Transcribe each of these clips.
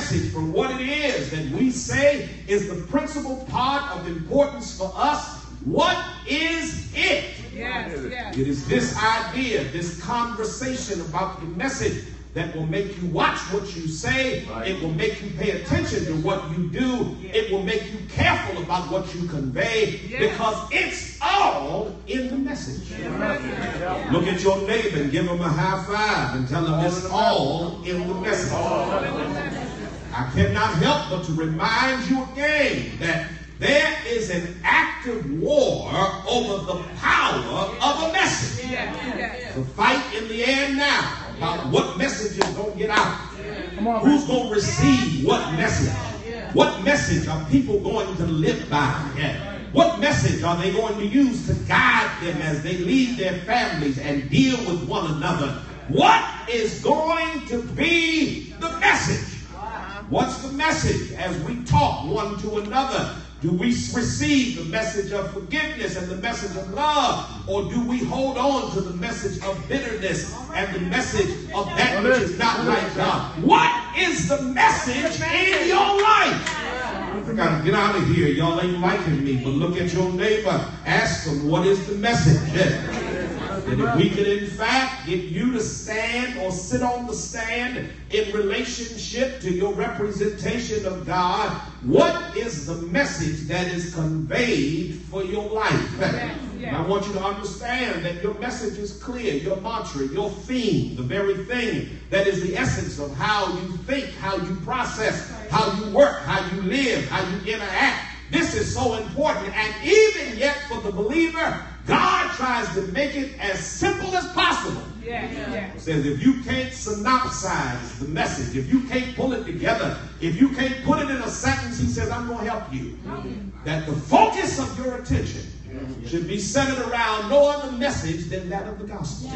message for what it is that we say is the principal part of importance for us. What is it? Yes. It is this idea, this conversation about the message that will make you watch what you say. Right. It will make you pay attention to what you do. It will make you careful about what you convey, because it's all in the message. Look at your neighbor and give him a high five and tell him it's all in the message. I cannot help but to remind you again that there is an active war over the power of a message. The fight in the air now about what message is going to get out. Who's going to receive what message? What message are people going to live by? What message are they going to use to guide them as they lead their families and deal with one another? What is going to be the message? What's the message as we talk one to another? Do we receive the message of forgiveness and the message of love? Or do we hold on to the message of bitterness and the message of that which is not like God? What is the message in your life? I gotta get out of here. Y'all ain't liking me, but look at your neighbor. Ask them, what is the message? That if we could in fact get you to stand or sit on the stand in relationship to your representation of God, what is the message that is conveyed for your life? And I want you to understand that your message is clear, your mantra, your theme, the very thing that is the essence of how you think, how you process, how you work, how you live, how you interact. This is so important, and even yet for the believer, God tries to make it as simple as possible. It says if you can't synopsize the message, if you can't pull it together, if you can't put it in a sentence, he says, I'm going to help you. That the focus of your attention should be centered around no other message than that of the gospel.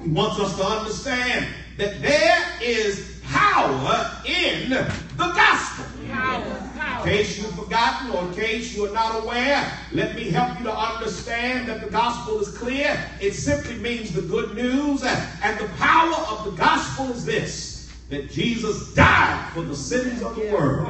He wants us to understand that there is power in the gospel. In case you've forgotten or in case you're not aware, let me help you to understand that the gospel is clear. It simply means the good news. And the power of the gospel is this, that Jesus died for the sins of the world.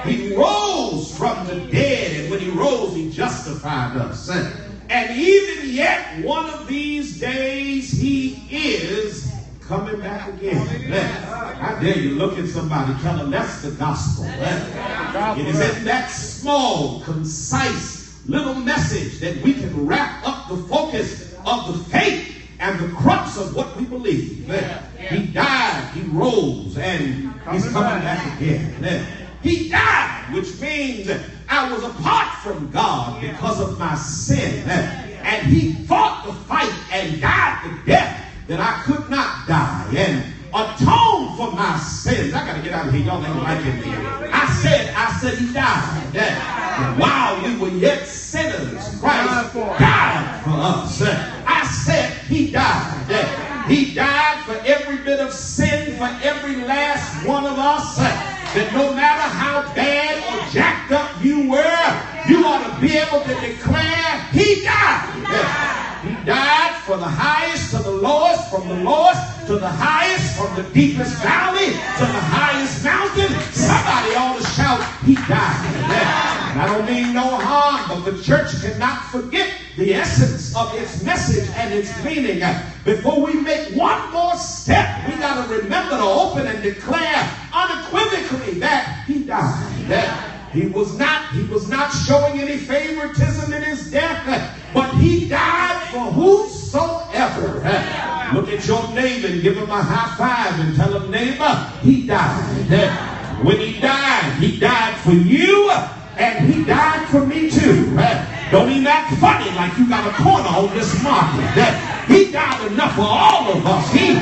He rose from the dead, and when he rose, he justified us. And even yet, one of these days, he is coming back again. I dare you look at somebody, tell them that's the gospel. It is in that small, concise little message that we can wrap up the focus of the faith and the crux of what we believe. He died, he rose, and he's coming back again. He died, which means I was apart from God because of my sin. And he fought the fight and died the death that I could not die, and atone for my sins. I got to get out of here. Y'all ain't liking me. I said he died. And while we were yet sinners, Christ died for us. I said he died. He died for every bit of sin, for every last one of us. That no matter how bad or jacked up you were, you ought to be able to declare he died. He died for the highest to the lowest, from the lowest to the highest, from the deepest valley to the highest mountain. Somebody ought to shout, he died. And I don't mean no harm, but the church cannot forget the essence of its message and its meaning. Before we make one more step, we got to remember to open and declare unequivocally that he died. He was not showing any favoritism in his death, but he died for whosoever. Look at your neighbor and give him a high five and tell him, neighbor, he died. When he died for you, and he died for me too. Don't even act funny like you got a corner on this market. He died enough for all of us. He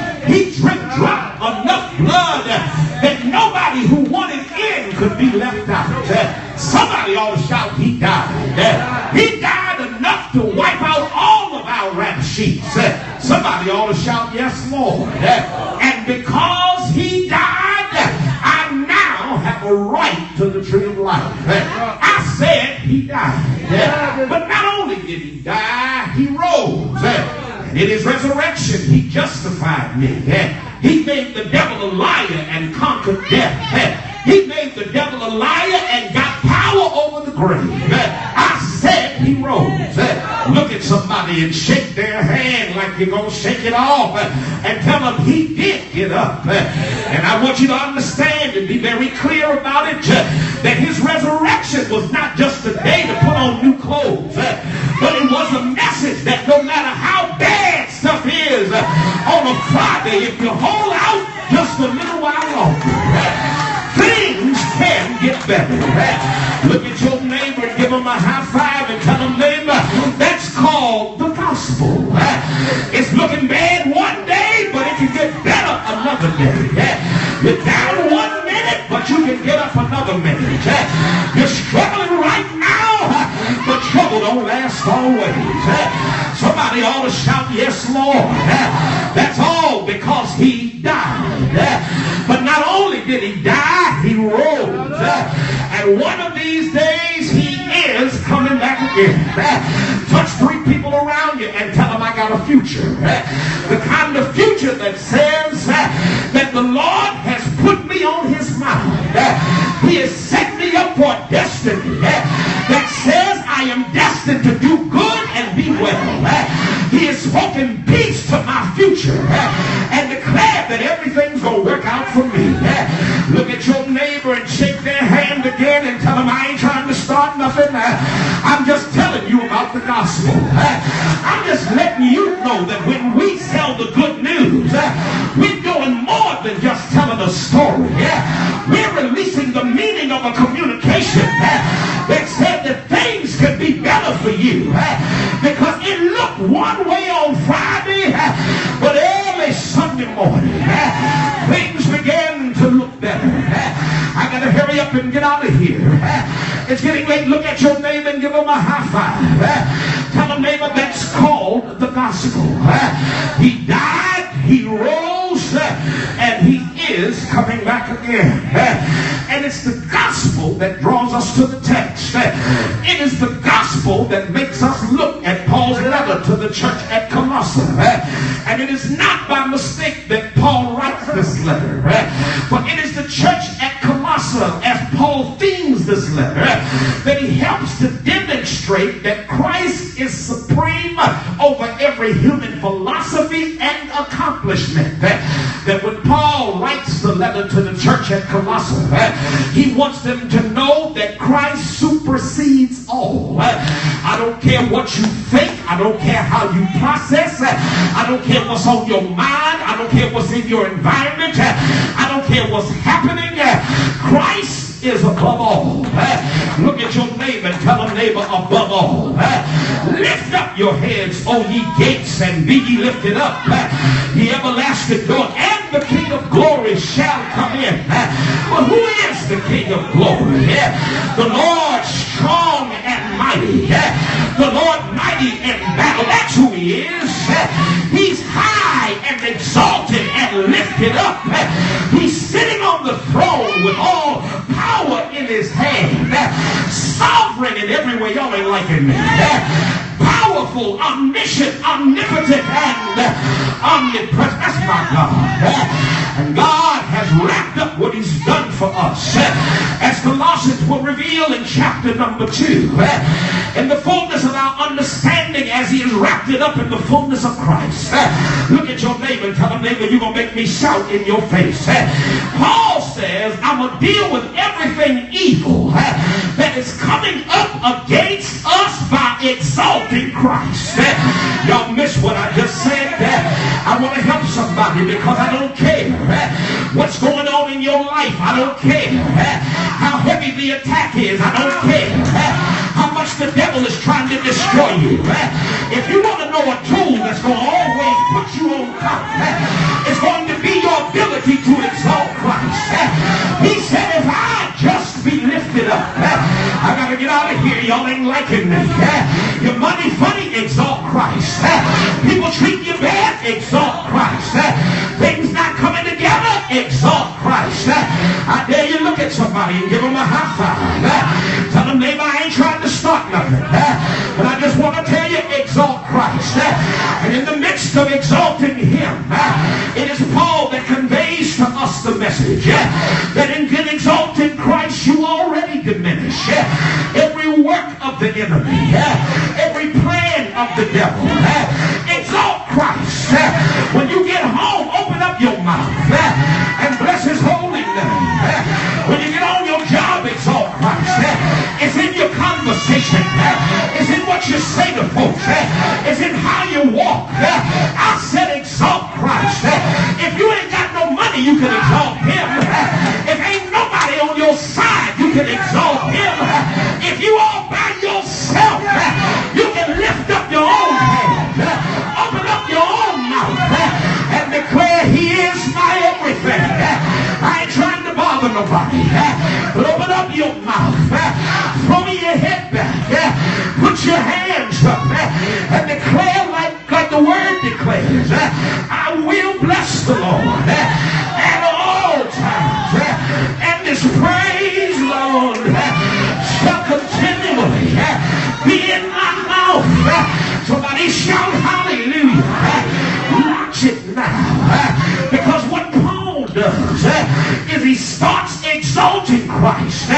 dropped enough blood that nobody who wanted in could be left out. Somebody ought to shout, he died. He died enough to wipe out all of our rap sheets. Somebody ought to shout, yes, Lord. And because he died, I now have a right to the tree of life. I said he died. But not only did he die, he rose. And in his resurrection, he justified me. He made the devil a liar and conquered death. He made the devil a liar and got power over the grave. I said he rose. Look at somebody and shake their hand like you're going to shake it off and tell them he did get up. And I want you to understand and be very clear about it, that his resurrection was not just a day to put on new clothes, but it was a message that no matter how bad stuff is on a Friday, if you hold out just a little while longer, things can get better. Look at your neighbor and give him a high five and tell him, neighbor, that's called the gospel. It's looking bad one day, but it can get better another day. You're down 1 minute, but you can get up another minute. You're struggling right now, but trouble don't last always. Somebody ought to shout, yes, Lord. That's all because he died. But not only did he die, he rose. And one of these days, he is coming back again. Touch 3 people around you and tell them I got a future. The kind of future that says that the Lord has put me on his mind. He has set me up for a destiny that says I am destined to do good and be well. He has spoken peace to my future and declared that everything's going to work out for me. Look at your neighbor and shake their hand again and tell them I ain't trying to start nothing. I'm just telling you about the gospel. I'm just letting you know that when we tell the good news, we're doing more than just telling a story. We're releasing the meaning of a communication that said that things could be better for you. Because it looked one way on Friday, but early Sunday morning, things began to look better. I got to hurry up and get out of here. It's getting late. Look at your neighbor and give him a high five. Tell him, neighbor, that's called the gospel. He died, he rose, and he is coming back again. And it's the gospel that draws us to the text. It is the gospel that makes us look at Paul's letter to the church at Colossae. And it is not by mistake that Paul writes this letter, but it is the church at Colossae, as Paul themes this letter, that he helps to demonstrate that Christ is supreme over every human philosophy and accomplishment. That when Paul writes the letter to the church at Colossae, he wants them to know that Christ supersedes all. I don't care what you think. I don't care how you process. I don't care what's on your mind. I don't care what's in your environment. I don't care what's happening. Christ is above all. Look at your neighbor and tell him, neighbor, above all. Lift up your heads, O ye gates, and be ye lifted up, ye everlasting door, and the King of glory shall come in. But who is the King of glory? The Lord strong and mighty. The Lord mighty in battle. That's who he is. He's high and exalted and lifted up. He's sitting on the throne with all power in his hand. Sovereign in every way. Y'all ain't liking me. Powerful, omniscient, omnipotent, and omnipresent. That's my God. And God has wrapped up what he's done for us. As Colossians will reveal in chapter number 2. In the fullness of our understanding, as he has wrapped it up in the fullness of Christ. Look at your neighbor and tell him, neighbor, you're going to make me shout in your face. Paul says, I'm going to deal with everything evil that is coming up against us by exalting Christ. Y'all miss what I just said? I want to help somebody because I don't care what's going on in your life. I don't care how heavy the attack is. I don't care how much the devil is trying to destroy you. If you want to know a tool that's going to always put you on top, it's going to be your ability to exalt Christ. He said, if I just be lifted up, I got to get out of here. Y'all ain't liking me. Your money funny, exalt Christ. People treat you bad, exalt Christ. Things not coming together, exalt Christ. I dare you look at somebody and give them a high five. Tell them, neighbor, I ain't trying to start nothing. But I just want to tell you, exalt Christ. And in the midst of exalting him, it is Paul that trust the message that in getting exalted in Christ you already diminish every work of the enemy, every plan of the devil. Exalt Christ. When you get home, open up your mouth and bless his holy name. When you get on your job, exalt Christ. It's in your conversation. It's in what you say to folks. It's in how you walk. I said exalt Christ. If you ain't got no money, you can exalt him. If ain't nobody on your side, you can exalt him. If you all by yourself, you can lift up your own hand. Open up your own mouth and declare he is my everything. I ain't trying to bother nobody. But open up your mouth. Throw your head back. Put your hands up and declare like the word declares. I will bless the Lord at all times. And this praise, Lord, shall continually be in my mouth. Somebody shout hallelujah. Watch it now. Because what Paul does is he starts exalting Christ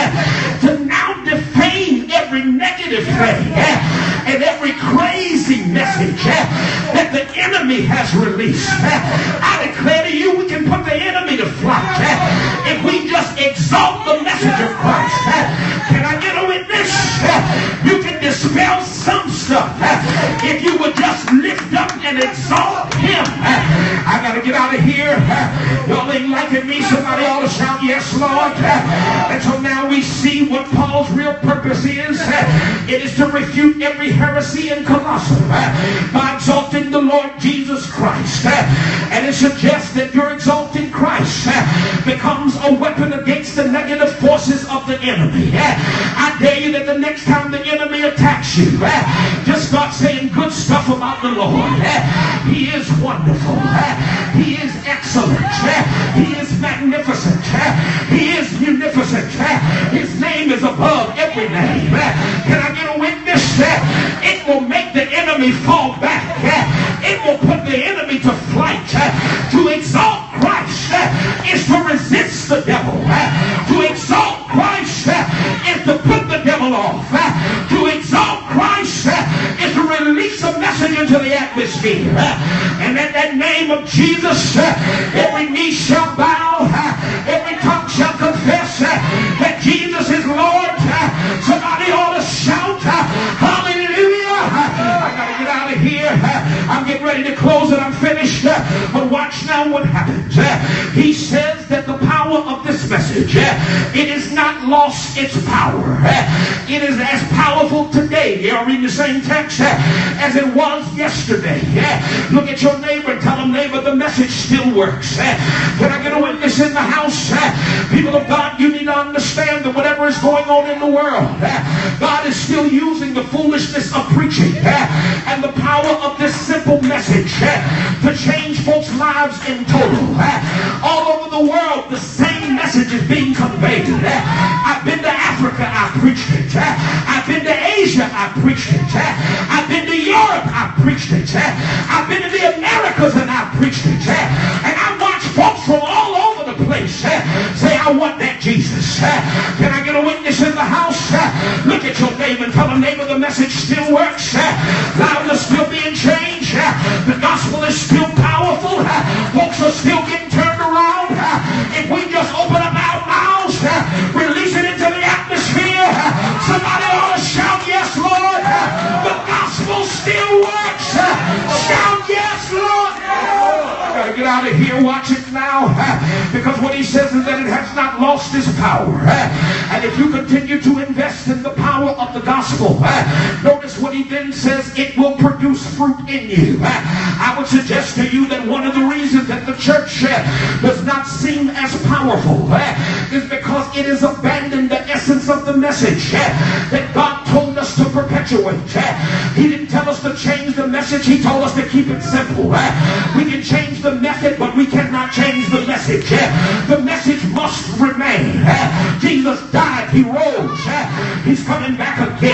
to now defame every negative thing and every crazy message that the enemy has released. I declare to you, we can put the enemy to flight if we just exalt the message of Christ. Can I get a witness? You can dispel some stuff if you would just lift up and exalt him. I gotta get out of here. Y'all ain't liking me. Somebody ought to shout yes, Lord. And so now we see what Paul's real purpose is. It is to refute every heresy in Colossae by exalting the Lord Jesus Christ. And it suggests that your exalting Christ becomes a weapon against the negative forces of the enemy. I dare you that the next time the enemy attacks you, just start saying good stuff about the Lord. He is wonderful. He is excellent. He is magnificent. He is munificent. His name is above every name. Can I get a witness? It will make the enemy fall back. It will put the enemy to flight. To exalt Christ is to resist the devil. To exalt Christ is to put the devil off. To exalt Christ is to release a message into the atmosphere. And at that name of Jesus, every knee shall bow, every tongue shall confess that Jesus is Lord. Somebody ought to shout hallelujah. I gotta get out of here. I'm getting ready to close and I'm finished. But watch now what happens. He says that the power of this message, it is not lost its power. It is as powerful today. You're reading the same text as it was yesterday. Look at your neighbor and tell them, neighbor, the message still works. Can I get a witness in the house? People of God, you need to understand that whatever is going on in the world, God is still using the foolishness of preaching and the power of this simple message to change folks' lives in total. All over the world, the same message is being conveyed. I've been to Africa, I preached it. I've been to Asia, I preached it. I've been to Europe, I preached it. I've been to the Americas and I preached it. And I watched folks from all over the place say, I want that Jesus. Can I get a witness in the house? Look at your neighbor and tell them, neighbor, the message still works. Lives are still being changed. The gospel is still powerful. Folks are still getting turned around. If we just open up our mouths, release it into the atmosphere, somebody ought to shout yes, Lord. The gospel still works. Shout yes, Lord. I gotta get out of here. Watch it now. Because what he says is that it has not lost its power. And if you continue to invest in the power of the gospel, notice what he then says, it will produce fruit in you. I would suggest to you that one of the reasons that the church does not seem as powerful is because it has abandoned the essence of the message that God told us to perpetuate. He didn't tell us to change the message. He told us to keep it simple. We can change the method, but we cannot change the message. The message must remain. Jesus died. He rose. He's coming back again.